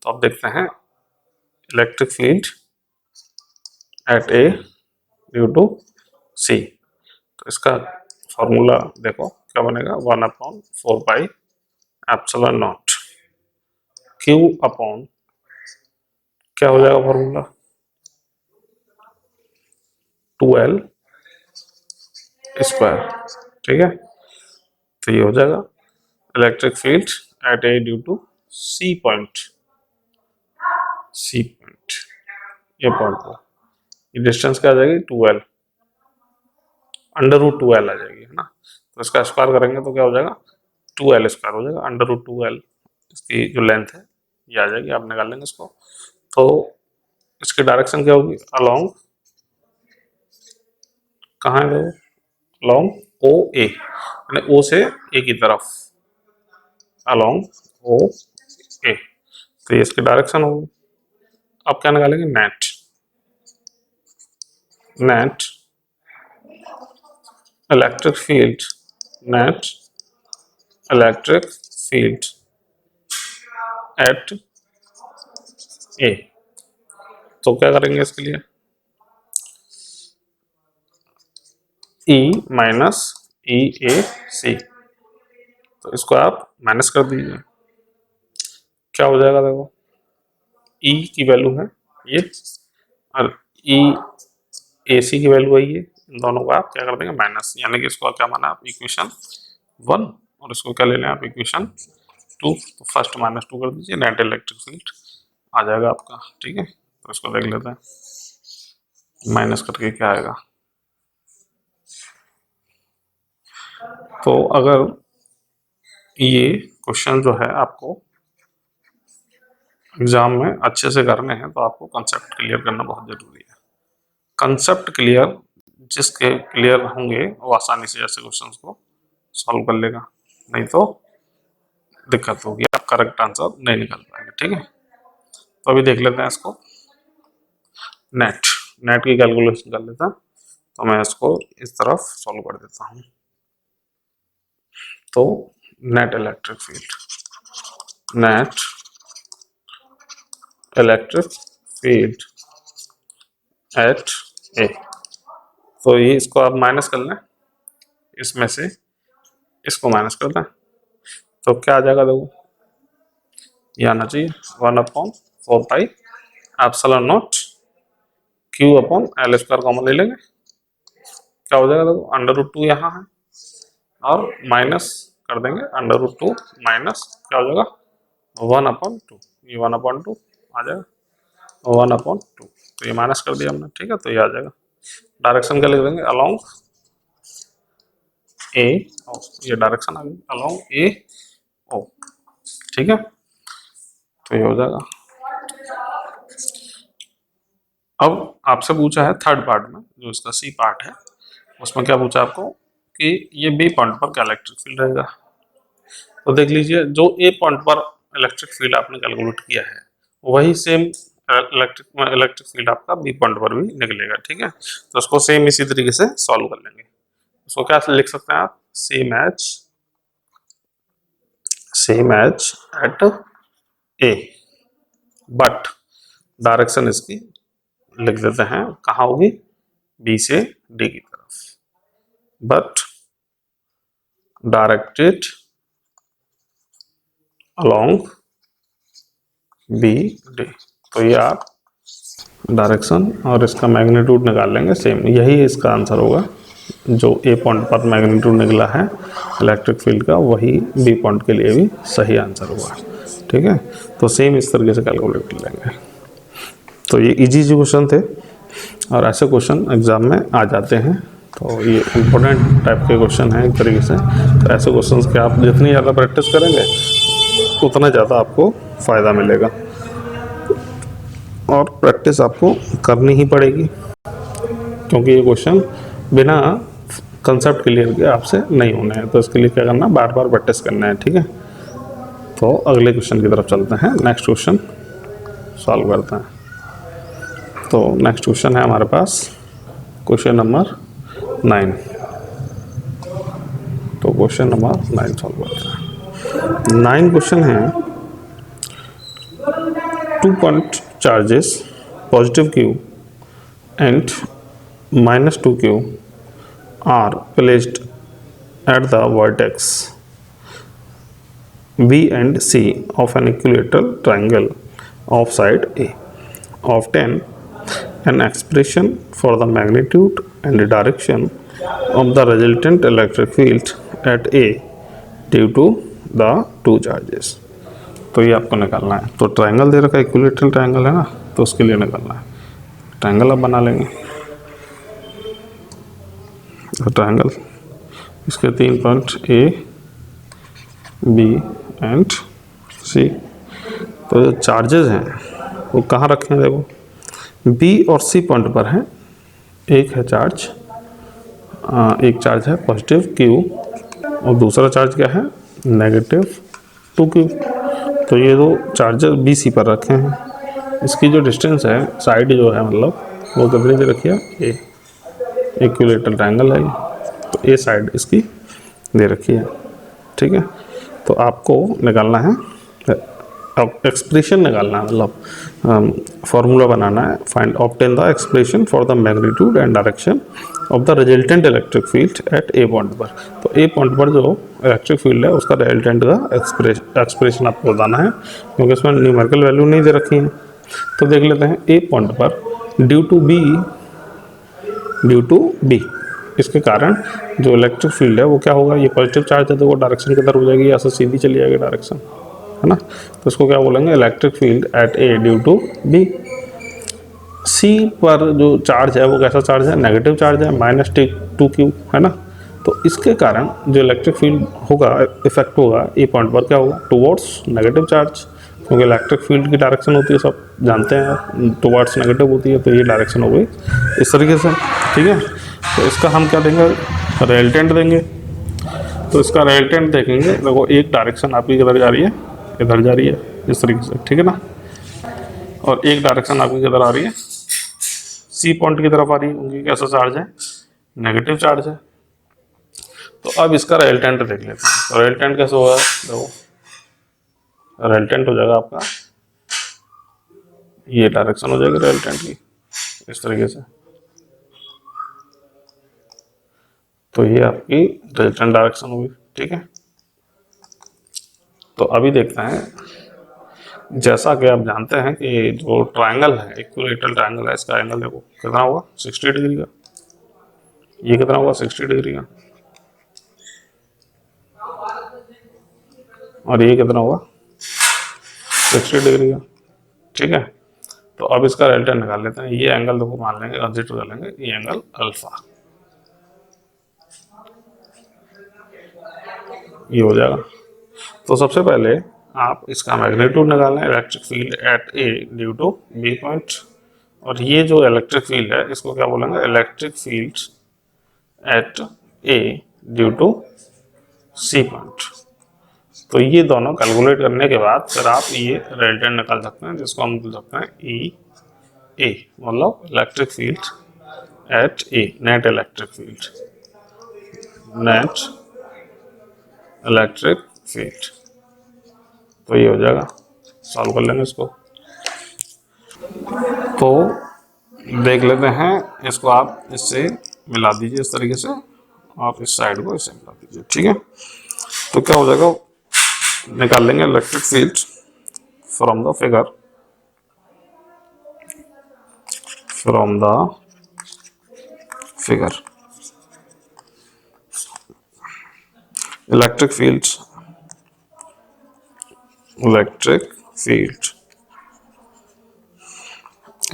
S2: तो अब देखते हैं electric field at A due to C, तो इसका फॉर्मूला देखो क्या बनेगा, 1/4 pi epsilon naught Q upon, क्या हो जाएगा फॉर्मूला, 2l स्क्वायर, ठीक है। तो ये हो जाएगा electric field at A due to C point, ये पॉइंट पर, ये डिस्टेंस क्या आ जाएगी, 2l, √2l आ जाएगी, है ना। तो इसका स्क्वायर करेंगे तो क्या हो जाएगा, 2l स्क्वायर हो जाएगा, √2l इसकी जो लेंथ है ये आ जाएगी। आप निकाल लेंगे इसको, तो इसकी डायरेक्शन क्या होगी, अलोंग, कहाँ है वो, अलोंग ओ ए, यानी ओ से ए की तरफ, अलोंग ओ ए, तो ये इसकी डायरेक्शन होगी। अब क्या निकालेंगे, net electric field, net electric field at A, तो क्या करेंगे इसके लिए, ई माइनस ई ए सी, तो इसको आप माइनस कर दीजिए, क्या हो जाएगा देखो, ई की वैल्यू है ये और ई ए सी की वैल्यू है ये, इन दोनों को आप क्या कर देंगे, माइनस, यानी कि इसको क्या माना आप, इक्वेशन 1, और इसको क्या ले लें आप, इक्वेशन 2, तो फर्स्ट -2 कर दीजिए, नेट इलेक्ट्रिक फील्ड आ जाएगा आपका, ठीक है। तो इसको देख लेते हैं माइनस करके क्या आएगा। तो अगर ये क्वेश्चन जो है आपको एग्जाम में अच्छे से करने हैं तो आपको कंसेप्ट क्लियर करना बहुत जरूरी है। कंसेप्ट क्लियर जिसके क्लियर होंगे वो आसानी से ऐसे क्वेश्चंस को सॉल्व कर लेगा, नहीं तो दिक्कत होगी, आप करेक्ट आंसर नहीं निकाल पाएंगे, ठीक है। तो अभी देख लेते हैं इसको, नेट की कैलकुलेशन कर लेता, तो मैं इसको इस तरफ सॉल्व कर देता हूँ। तो net electric field at A, तो ये इसको आप माइनस कर लें, इसमें से इसको माइनस कर दें, तो क्या आ जाएगा देखो, ये आना चाहिए 1/4 pi epsilon naught Q upon L square common ले लेंगे, क्या हो जाएगा देखो, √2 यहाँ है और माइनस कर देंगे, √2 माइनस क्या हो जाएगा 1/2, ये 1/2 आ जाएगा, 1/2, तो ये माइनस कर दिया हमने, ठीक है। तो ये आ जाएगा, डायरेक्शन क्या लिख देंगे, अलोंग ए ओ, ये डायरेक्शन आ गई अलोंग ए ओ, ठीक है। तो ये हो जाएगा अब आपसे पूछा है थर्ड पार्ट में, जो इसका सी पार्ट है, उसमें क्या पूछा आपको कि ये बी पॉइंट पर क्या इलेक्ट्रिक फील्ड रहेगा। तो देख लीजिए, जो ए पॉइंट पर इलेक्ट्रिक फील्ड आपने कैलकुलेट किया है वही सेम इलेक्ट्रिक फील्ड आपका बी पॉइंट पर भी निकलेगा। ठीक है, तो उसको सेम इसी तरीके से सॉल्व कर लेंगे। उसको क्या लिख सकते हैं आप, same as at A, but direction इसकी लिख देते हैं कहाँ होगी, बी से डी की तरफ, but directed along B D. तो ये आप डायरेक्शन और इसका मैग्नीट्यूड निकाल लेंगे, सेम यही इसका आंसर होगा। जो ए पॉइंट पर मैग्नीट्यूड निकला है इलेक्ट्रिक फील्ड का, वही बी पॉइंट के लिए भी सही आंसर होगा। ठीक है, तो सेम इस तरीके से कैलकुलेट कर लेंगे। तो ये इजी क्वेश्चन थे और ऐसे क्वेश्चन एग्जाम में आ जाते हैं, तो ये इम्पोर्टेंट टाइप के क्वेश्चन हैं एक तरीके से। तो ऐसे क्वेश्चंस के आप जितनी ज़्यादा प्रैक्टिस करेंगे उतना ज़्यादा आपको फ़ायदा मिलेगा, और प्रैक्टिस आपको करनी ही पड़ेगी, क्योंकि ये क्वेश्चन बिना कंसेप्ट क्लियर किए आपसे नहीं होने हैं। तो इसके लिए क्या करना, बार बार प्रैक्टिस करना है। ठीक है, तो अगले क्वेश्चन की तरफ चलते हैं, नेक्स्ट क्वेश्चन सॉल्व करते हैं। तो नेक्स्ट क्वेश्चन है हमारे पास क्वेश्चन नंबर 9। तो क्वेश्चन नंबर 9 सॉल्व करते हैं। 9 क्वेश्चन है, 2 point charges positive q and minus 2q are placed at the vertex B and C of an equilateral triangle of side A. Obtain an expression for the magnitude and direction of the resultant electric field at A due to the two charges. तो ये आपको निकालना है। तो ट्रायंगल दे रखा है, इक्विलेटरल ट्रायंगल है ना, तो उसके लिए निकालना है। ट्रायंगल अब बना लेंगे। तो ट्रायंगल, इसके 3 पॉइंट ए बी एंड सी। तो जो चार्जेस हैं वो कहाँ रखे हैं, देखो बी और सी पॉइंट पर है। एक है चार्ज, एक चार्ज है पॉजिटिव क्यू और दूसरा चार्ज क्या है, नेगेटिव 2q। तो ये दो चार्जर बी सी पर रखे हैं। इसकी जो डिस्टेंस है, साइड जो है मतलब, वो कितनी दे रखी है, ए, इक्विलेटरल ट्रायंगल है। तो ए साइड इसकी दे रखी है। ठीक है, तो आपको निकालना है, एक्सप्रेशन निकालना है, मतलब फॉर्मूला बनाना है। Find obtain the expression for the magnitude and direction of the resultant electric field at A point पर। तो ए पॉइंट पर जो इलेक्ट्रिक फील्ड है उसका रिजल्टेंट का एक्सप्रेशन आपको बताना है, क्योंकि इसमें न्यूमेरिकल वैल्यू नहीं दे रखी है। तो देख लेते हैं, ए पॉइंट पर ड्यू टू बी इसके कारण जो इलेक्ट्रिक फील्ड है वो क्या होगा, ये पॉजिटिव चार्ज है तो वो डायरेक्शन किधर हो जाएगी, यहाँ से सीधी चली जाएगी डायरेक्शन, है ना। तो इसको क्या बोलेंगे, electric field at A due to B. C पर जो चार्ज है वो कैसा चार्ज है, नेगेटिव चार्ज है, -2q, है ना। तो इसके कारण जो इलेक्ट्रिक फील्ड होगा, इफेक्ट होगा ए पॉइंट पर, क्या होगा, टुवर्ड्स नेगेटिव चार्ज, क्योंकि इलेक्ट्रिक फील्ड की डायरेक्शन होती है, सब जानते हैं, टुवर्ड्स नेगेटिव होती है। तो ये डायरेक्शन हो गई इस तरीके से। ठीक है, तो इसका हम क्या देंगे, रिजल्टेंट देंगे। तो इसका रिजल्टेंट देखेंगे, देखो एक डायरेक्शन आपकी किधर जा रही है, इधर जा रही है इस तरीके से, ठीक है ना, और एक डायरेक्शन आपकी किधर आ रही है, सी पॉइंट की तरफ आ रही है, उनकी कैसा चार्ज है, नेगेटिव चार्ज है। तो अब इसका रिजल्टेंट देख लेते हैं। तो रिजल्टेंट कैसे होगा, देखो रिजल्टेंट हो जाएगा आपका, ये डायरेक्शन हो जाएगी रिजल्टेंट की इस तरीके से। तो ये आपकी रिजल्टेंट डायरेक्शन होगी। ठीक है, तो अभी देखते हैं, जैसा कि आप जानते हैं कि जो ट्रायंगल है, इक्विलेटरल ट्रायंगल है, इसका एंगल देखो कितना होगा, 60 डिग्री का। ये कितना होगा, 60 डिग्री का। और ये कितना होगा, 60 डिग्री का। ठीक है, तो अब इसका रिजल्टेंट निकाल लेते हैं। ये एंगल देखो मान लेंगे, कंसिडर कर लेंगे, ये एंगल अल्फा, ये हो जाएगा। तो सबसे पहले आप इसका मैग्नीट्यूड निकालना है, electric field at A due to B point. और ये जो इलेक्ट्रिक फील्ड है इसको क्या बोलेंगे, electric field at A due to C point. तो ये दोनों कैलकुलेट करने के बाद फिर आप ये रिजल्टेंट निकाल सकते हैं, जिसको हम बोल सकते हैं ई ए, मतलब electric field at A, net electric field, net electric field. तो ये हो जाएगा, सॉल्व कर लेंगे इसको। तो देख लेते हैं इसको, आप इससे मिला दीजिए इस तरीके से, आप इस साइड को इससे मिला दीजिए, ठीक है। तो क्या हो जाएगा, निकाल लेंगे electric field from the figure, from the figure electric field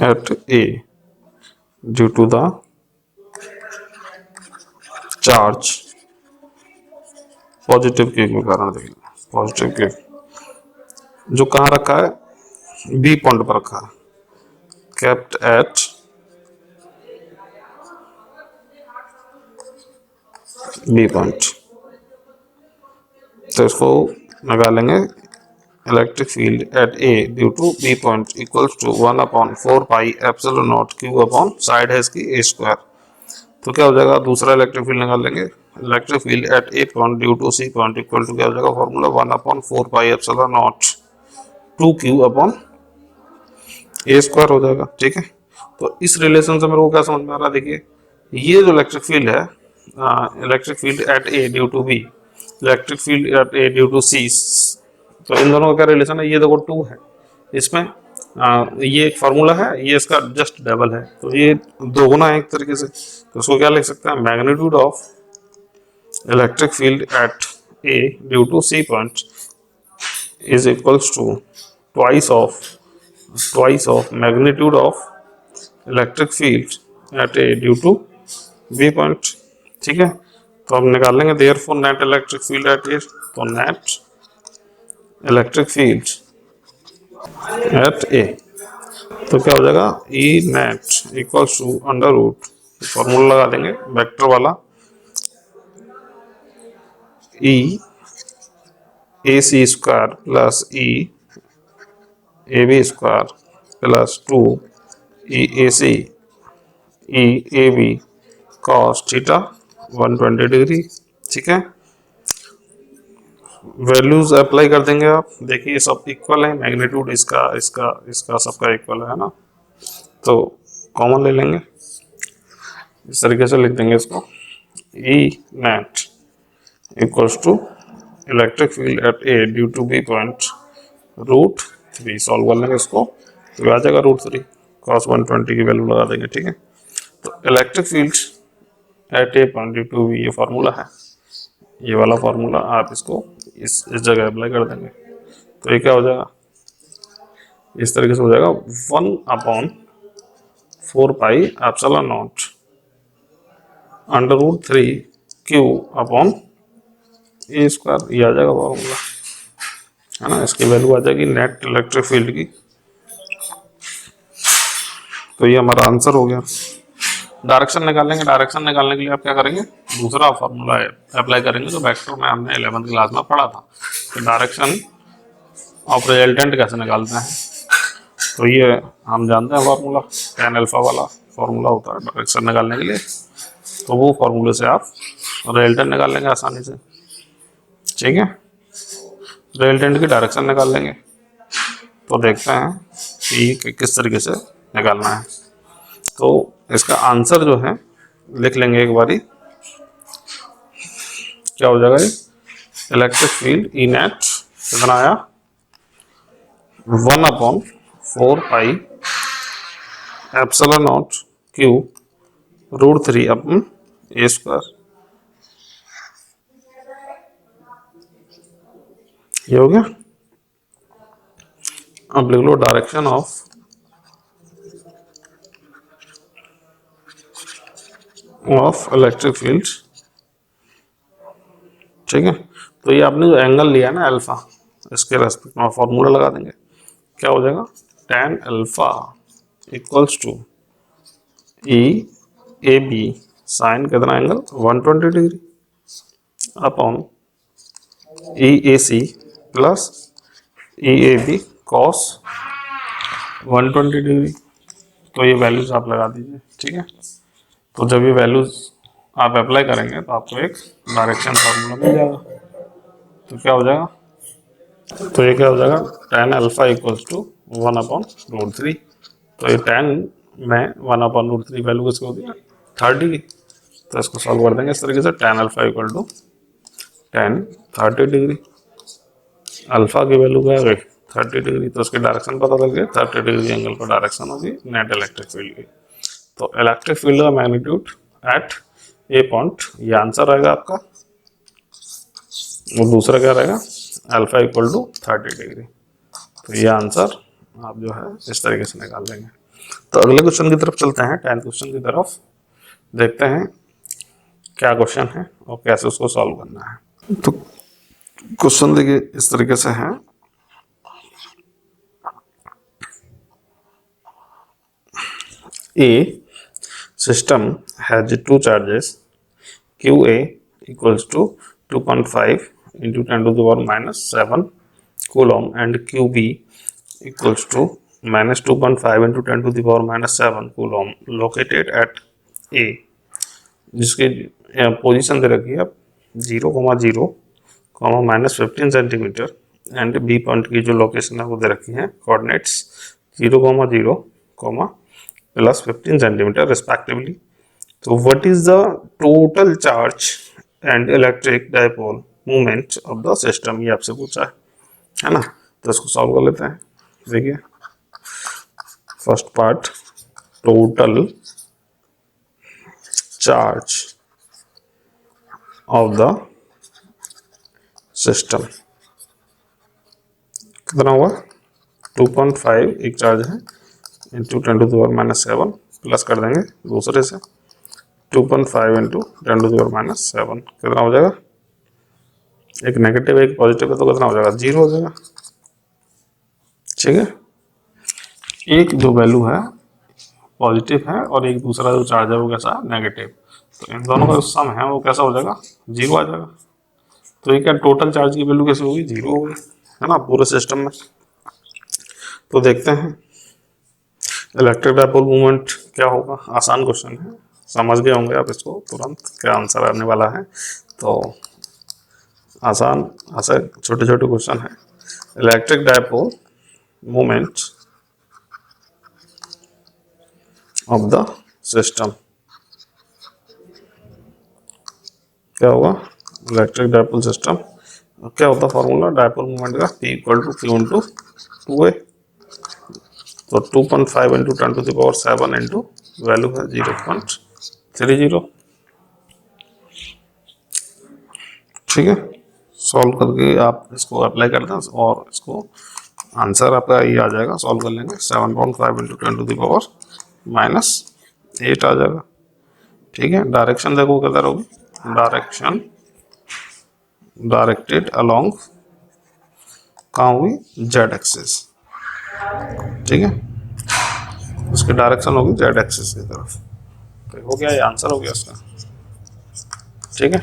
S2: at A due to the charge positive Q के कारण, देखिए पॉजिटिव क्यू जो कहाँ रखा है, बी पॉइंट पर रखा है, केप्ट एट बी पॉइंट। तो इसको निकालेंगे, electric field at A due to B point equals to 1/4 pi epsilon naught Q upon side है इसकी ए स्क्वायर। तो क्या हो जाएगा, दूसरा इलेक्ट्रिक फील्ड निकाल लेंगे, electric field at A point due to C point equal to क्या हो जाएगा, formula 1/4 pi epsilon naught 2q upon ए स्क्वायर हो जाएगा, ठीक है। तो इस रिलेशन से मेरे को क्या समझ में आ रहा है, देखिए ये जो इलेक्ट्रिक फील्ड है, electric field at A due to B, electric field at A due to C, तो इन दोनों का क्या रिलेशन है, ये देखो 2 है इसमें, ये एक फार्मूला है, ये इसका जस्ट डबल है, तो ये दोगुना है एक तरीके से। तो उसको क्या लिख सकते हैं, magnitude of electric field at A due to C point is equals to twice of magnitude of electric field at A due to B point, ठीक है। तो हम निकाल लेंगे therefore net electric field at A, तो net electric field at A, तो क्या हो जाएगा, E net equals to under root, formula लगा देंगे वेक्टर वाला, E A C square plus E A B square plus 2 E A C E A B cos theta 120 degree, ठीक है। वैल्यूज अप्लाई कर देंगे आप, देखिए सब इक्वल है, मैग्नीट्यूड इसका इसका इसका सबका इक्वल है ना, तो कॉमन ले लेंगे, इस तरीके से लिख देंगे इसको, E net equals to electric field at A due to B point √3, solve कर लेंगे इसको, तो आ जाएगा √3, cos 120 की वैल्यू लगा देंगे, ठीक है। तो electric field at A point due to B, ये फार्मूला है, ये वाला फार्मूला आप इसको इस जगह अप्लाई कर देंगे, तो ये क्या हो जाएगा, इस तरीके से हो जाएगा 1/4 pi epsilon not √3 Q upon A square, ये आ जाएगा फार्मूला, है ना। इसकी वैल्यू आ जाएगी नेट इलेक्ट्रिक फील्ड की, तो ये हमारा आंसर हो गया। डायरेक्शन निकालेंगे, डायरेक्शन निकालने के लिए आप क्या करेंगे, दूसरा फार्मूला अप्लाई करेंगे जो वेक्टर में हमने 11th क्लास में पढ़ा था, तो डायरेक्शन ऑफ रिजल्टेंट कैसे निकालते हैं, तो ये हम जानते हैं फार्मूला, tan अल्फा वाला फार्मूला होता है डायरेक्शन निकालने के लिए, तो वो फार्मूले से आप रिजल्टेंट निकाल लेंगे आसानी से, ठीक है। रिजल्टेंट की डायरेक्शन निकाल लेंगे, तो देखते हैं कि किस तरीके से निकालना है। तो इसका आंसर जो है लिख लेंगे एक बारी, क्या हो जाएगा, इलेक्ट्रिक फील्ड ई नेट कितना आया, 1/4 pi epsilon naught q √3 upon ए स्क्वायर, ये हो गया। अब लिख लो डायरेक्शन ऑफ इलेक्ट्रिक फील्ड, ठीक है। तो ये आपने जो एंगल लिया ना अल्फा, इसके रेस्पेक्ट में फॉर्मूला लगा देंगे, क्या हो जाएगा, tan alpha equals to E A B sine कितना angle 120 degree upon E A C plus E A B cos 120 degree. तो ये वैल्यूज आप लगा दीजिए, ठीक है। तो जब ये वैल्यूज आप अप्लाई करेंगे तो आपको एक डायरेक्शन फार्मूला मिल जाएगा। तो क्या हो जाएगा, तो ये क्या हो जाएगा, tan अल्फा इक्वल्स टू 1/√3। तो ये tan में 1/√3 वैल्यू किसकी होती है, 30 की। तो इसको सॉल्व कर देंगे इस तरीके से, tan alpha equal to tan 30 degree. Alpha की वैल्यू क्या है 30 डिग्री, तो उसकी डायरेक्शन पता चल गई, 30 डिग्री एंगल पर डायरेक्शन होगी नेट इलेक्ट्रिक फील्ड की। तो इलेक्ट्रिक फील्ड का मैग्नीट्यूड एट ए पॉइंट, ये आंसर रहेगा आपका। और दूसरा क्या रहेगा, अल्फा इक्वल टू 30 डिग्री। तो ये आंसर आप जो है इस तरीके से निकाल लेंगे। तो अगले क्वेश्चन की तरफ चलते हैं, 10th क्वेश्चन की तरफ। देखते हैं क्या क्वेश्चन है और कैसे उसको सॉल्व करना है। तो क्वेश्चन देखिए इस तरीके से है, A system has two charges QA equals to 2.5 into 10 to the power minus 7 coulomb and QB equals to minus 2.5 into 10 to the power minus 7 coulomb located at A, जिसकी पोजीशन दे रखी है अब 0,0 -15 सेंटीमीटर एंड बी पॉइंट की जो लोकेशन है वो दे रखी है कोऑर्डिनेट्स 0,0 प्लस 15 सेंटीमीटर रिस्पेक्टिवली। तो what is the total charge and electric dipole movement of the system, ये आपसे पूछा है ना। तो इसको सॉल्व कर लेते हैं। देखिए first part, total charge of the system कितना हुआ, 2.5 एक चार्ज है into 10 to the power minus 7 plus कर देंगे दूसरे से 2.5 into 10 to the power minus 7 कितना हो जाएगा, एक नेगेटिव एक पॉजिटिव है तो कितना हो जाएगा, 0 हो जाएगा। ठीक है, एक जो वैल्यू है पॉजिटिव है और एक दूसरा जो चार्ज है वो कैसा नेगेटिव, तो इन दोनों का जो सम है वो कैसा हो जाएगा, 0 आ जाएगा। तो ये क्या टोटल चार्ज की वैल्यू कैसे होगी, 0 होगी, है ना, पूरे सिस्टम में। तो देखते हैं इलेक्ट्रिक डाइपोल मूवमेंट क्या होगा। आसान क्वेश्चन है, समझ गए होंगे आप इसको तुरंत क्या आंसर आने वाला है। तो आसान ऐसे छोटे छोटे क्वेश्चन है। Electric dipole movement of the system क्या होगा, इलेक्ट्रिक डाइपोल सिस्टम क्या होता है फॉर्मूला डाइपोल मूवमेंट का, P equal to Q into 2A। तो 2.5 into 10 to the power 7 into value है 0.30। ठीक है, सॉल्व करके आप इसको अप्लाई कर दें और इसको आंसर आपका ये आ जाएगा, सॉल्व कर लेंगे 7.5 into 10 to the power minus 8 आ जाएगा। ठीक है, डायरेक्शन देखो किधर होगी, डायरेक्शन डायरेक्टेड अलोंग कहाँ होगी, जेड एक्सिस। ठीक है, उसकी डायरेक्शन होगी जेड एक्सिस की तरफ। तो हो गया, ये आंसर हो गया इसका। ठीक है,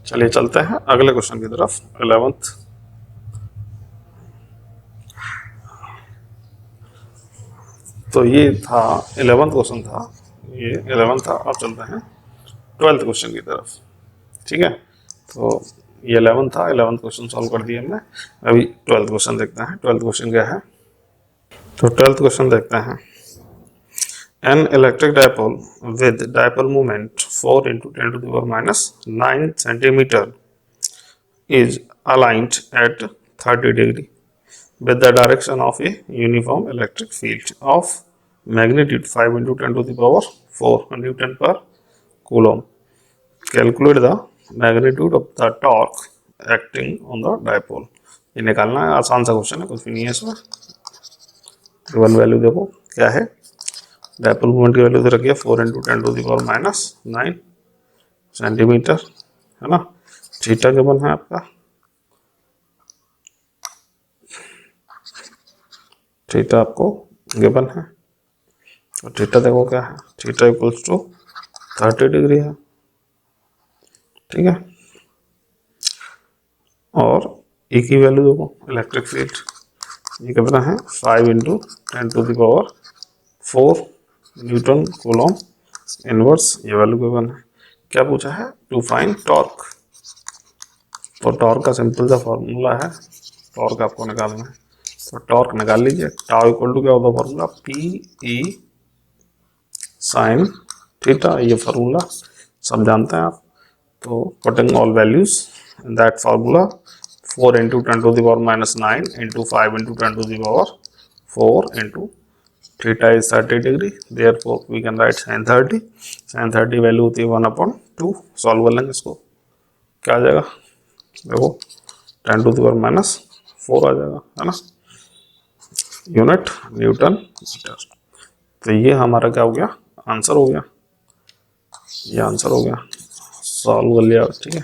S2: चलिए चलते हैं अगले क्वेश्चन की तरफ, 11th। तो ये था 11th क्वेश्चन था, ये 11th था। अब चलते हैं 12th क्वेश्चन की तरफ। ठीक है, तो ये 11th था, 11th क्वेश्चन सॉल्व कर दिए हमने। अभी 12th क्वेश्चन देखते हैं। 12th क्वेश्चन क्या है, तो 12th क्वेश्चन देखते हैं। An electric dipole with dipole moment 4 into 10 to the power minus 9 centimeter is aligned at 30 degree with the direction of a uniform electric field of magnitude 5 into 10 to the power 4 Newton per coulomb. Calculate the magnitude of the torque acting on the dipole. ये निकालना है, आसान सा क्वेश्चन है, कुछ भी नहीं है इसमें। गिवन वैल्यू देखो क्या है, डाइपोल मूवमेंट की वैल्यू दे रखी है 4 into 10 to the power minus 9 centimetre, है ना। थीटा गिवन है आपका, थीटा आपको गिवन है। तो थीटा देखो क्या है, थीटा इक्वल्स टू 30 डिग्री है, ठीक है। और ए की वैल्यू देखो, इलेक्ट्रिक फील्ड ये कितना है 5 इंटू 10⁴ न्यूटन कूलॉम इनवर्स, ये वैल्यू गिवन है। क्या पूछा है, टू फाइंड टॉर्क। तो टॉर्क का सिंपल सा फॉर्मूला है, टॉर्क आपको निकालना है, तो टॉर्क निकाल लीजिए। टाउ इक्वल टू क्या होता है formula, P E sine theta, ये फार्मूला सब जानते हैं आप। तो putting all values in that formula, 4 into 10⁻⁹ into 5 into 10⁴ into theta is 30 degree, therefore we can write sin 30। sin 30 वैल्यू होती है 1/2। सॉल्व कर लेंगे इसको, क्या आ जाएगा देखो 10⁻⁴ आ जाएगा, है ना, यूनिट न्यूटन मीटर। तो ये हमारा क्या हो गया, आंसर हो गया, ये आंसर हो गया, सॉल्व कर लिया, ठीक है।